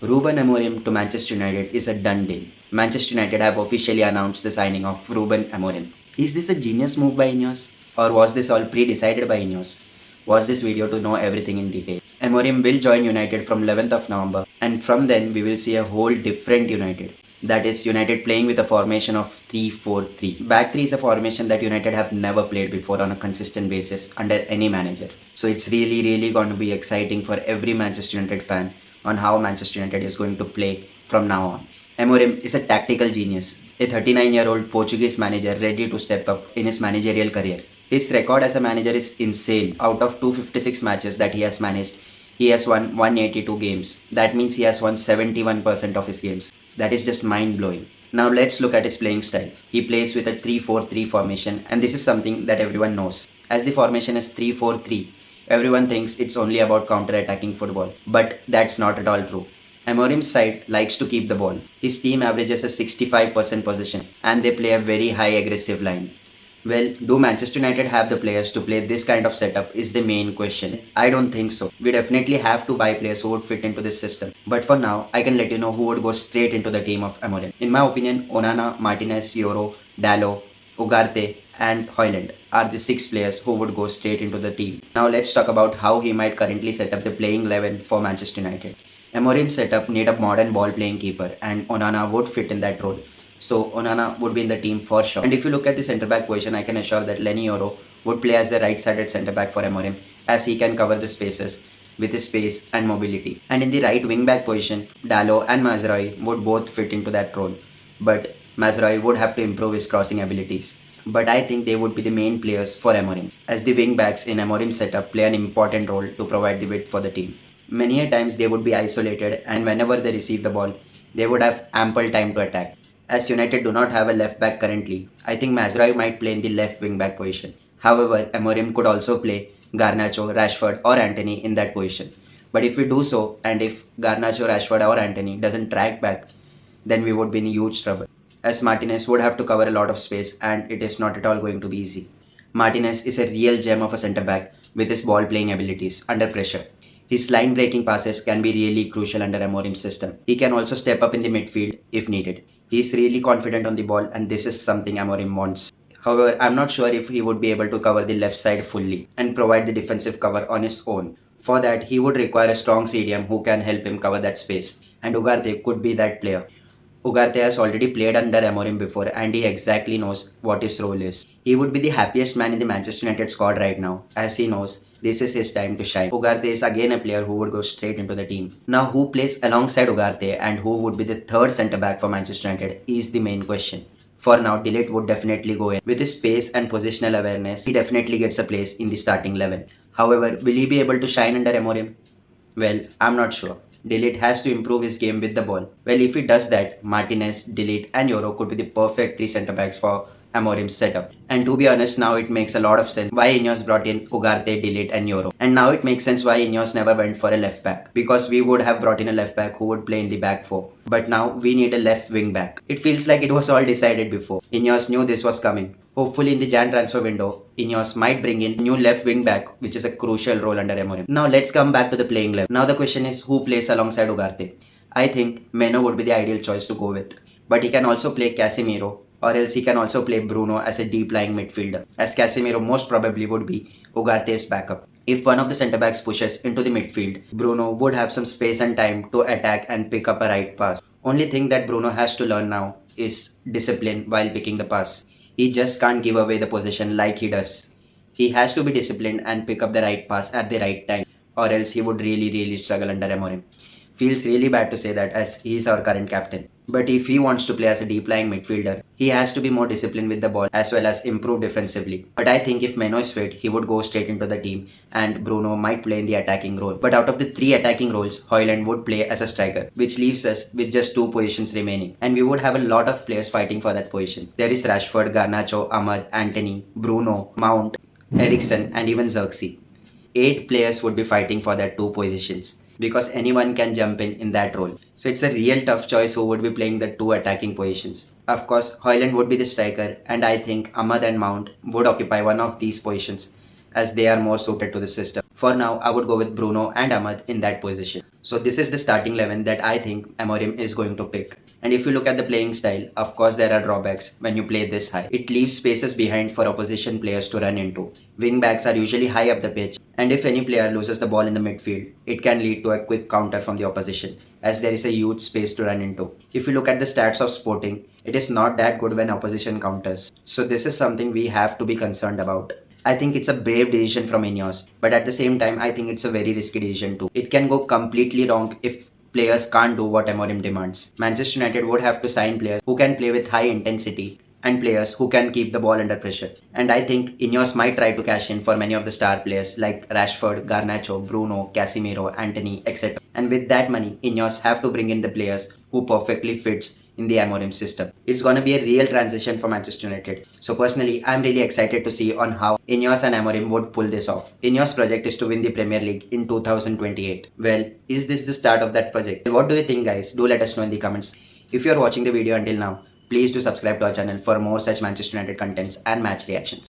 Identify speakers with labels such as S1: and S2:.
S1: Ruben Amorim to Manchester United is a done deal. Manchester United have officially announced the signing of Ruben Amorim. Is this a genius move by Ineos? Or was this all pre-decided by Ineos? Watch this video to know everything in detail. Amorim will join United from 11th of November, and from then we will see a whole different United. That is United playing with a formation of 3-4-3. Back 3 is a formation that United have never played before on a consistent basis under any manager. So it's really going to be exciting for every Manchester United fan on how Manchester United is going to play from now on. Amorim is a tactical genius, a 39-year-old Portuguese manager ready to step up in his managerial career. His record as a manager is insane. Out of 256 matches that he has managed, he has won 182 games. That means he has won 71% of his games. That is just mind-blowing. Now let's look at his playing style. He plays with a 3-4-3 formation, and this is something that everyone knows. As the formation is 3-4-3, everyone thinks it's only about counter-attacking football. But that's not at all true. Amorim's side likes to keep the ball. His team averages a 65% possession, and they play a very high aggressive line. Well, do Manchester United have the players to play this kind of setup is the main question. I don't think so. We definitely have to buy players who would fit into this system. But for now, I can let you know who would go straight into the team of Amorim. In my opinion, Onana, Martinez, Yoro, Dalot, Ugarte and Højlund are the 6 players who would go straight into the team. Now let's talk about how he might currently set up the playing 11 for Manchester United. Amorim's setup need a modern ball playing keeper, and Onana would fit in that role. So Onana would be in the team for sure. And if you look at the centre back position, I can assure that Lenny Yoro would play as the right-sided centre back for Amorim, as he can cover the spaces with his pace and mobility. And in the right wing back position, Dalot and Mazraoui would both fit into that role. But Mazraoui would have to improve his crossing abilities. But I think they would be the main players for Amorim, as the wing backs in Amorim's setup play an important role to provide the width for the team. Many a times they would be isolated, and whenever they receive the ball, they would have ample time to attack. As United do not have a left back currently, I think Mazraoui might play in the left wing back position. However, Amorim could also play Garnacho, Rashford or Antony in that position. But if we do so, and if Garnacho, Rashford or Antony doesn't track back, then we would be in huge trouble, as Martinez would have to cover a lot of space, and it is not at all going to be easy. Martinez is a real gem of a centre back with his ball playing abilities under pressure. His line breaking passes can be really crucial under Amorim's system. He can also step up in the midfield if needed. He is really confident on the ball, and this is something Amorim wants. However, I'm not sure if he would be able to cover the left side fully and provide the defensive cover on his own. For that, he would require a strong CDM who can help him cover that space, and Ugarte could be that player. Ugarte has already played under Amorim before, and he exactly knows what his role is. He would be the happiest man in the Manchester United squad right now, as he knows this is his time to shine. Ugarte is again a player who would go straight into the team. Now, who plays alongside Ugarte and who would be the third centre back for Manchester United is the main question. For now, De Ligt would definitely go in. With his pace and positional awareness, he definitely gets a place in the starting 11. However, will he be able to shine under Amorim? Well, I'm not sure. De Ligt has to improve his game with the ball. Well, if he does that, Martinez, De Ligt and Yoro could be the perfect 3 centre backs for Amorim's setup. And to be honest, now it makes a lot of sense why Ineos brought in Ugarte, De Ligt and Yoro. And now it makes sense why Ineos never went for a left back, because we would have brought in a left back who would play in the back 4. But now we need a left wing back. It feels like it was all decided before. Ineos knew this was coming. Hopefully in the Jan transfer window, Ineos might bring in new left wing back, which is a crucial role under Amorim. Now let's come back to the playing 11. Now the question is, who plays alongside Ugarte? I think Meno would be the ideal choice to go with. But he can also play Casemiro, or else he can also play Bruno as a deep lying midfielder, as Casemiro most probably would be Ugarte's backup. If one of the centre backs pushes into the midfield, Bruno would have some space and time to attack and pick up a right pass. Only thing that Bruno has to learn now is discipline while picking the pass. He just can't give away the possession like he does. He has to be disciplined and pick up the right pass at the right time, or else he would really struggle under Amorim. Feels really bad to say that, as he is our current captain. But if he wants to play as a deep lying midfielder, he has to be more disciplined with the ball as well as improve defensively. But I think if Meno is fit, he would go straight into the team, and Bruno might play in the attacking role. But out of the 3 attacking roles, Højlund would play as a striker, which leaves us with just 2 positions remaining. And we would have a lot of players fighting for that position. There is Rashford, Garnacho, Ahmad, Antony, Bruno, Mount, Eriksen and even Xerxes. 8 players would be fighting for that 2 positions, because anyone can jump in that role. So it's a real tough choice who would be playing the 2 attacking positions. Of course, Højlund would be the striker, and I think Ahmad and Mount would occupy one of these positions, as they are more suited to the system. For now, I would go with Bruno and Ahmad in that position. So this is the starting 11 that I think Amorim is going to pick. And if you look at the playing style, of course there are drawbacks when you play this high. It leaves spaces behind for opposition players to run into. Wing backs are usually high up the pitch, and if any player loses the ball in the midfield, it can lead to a quick counter from the opposition, as there is a huge space to run into. If you look at the stats of Sporting, it is not that good when opposition counters. So this is something we have to be concerned about. I think it's a brave decision from Ineos, but at the same time, I think it's a very risky decision too. It can go completely wrong if players can't do what Amorim demands. Manchester United would have to sign players who can play with high intensity and players who can keep the ball under pressure. And I think Ineos might try to cash in for many of the star players like Rashford, Garnacho, Bruno, Casemiro, Anthony, etc. And with that money, Ineos have to bring in the players who perfectly fits in the Amorim system. It's gonna be a real transition for Manchester United. So personally, I'm really excited to see on how Ineos and Amorim would pull this off. Ineos' project is to win the Premier League in 2028. Well, is this the start of that project? What do you think, guys? Do let us know in the comments. If you're watching the video until now, please do subscribe to our channel for more such Manchester United contents and match reactions.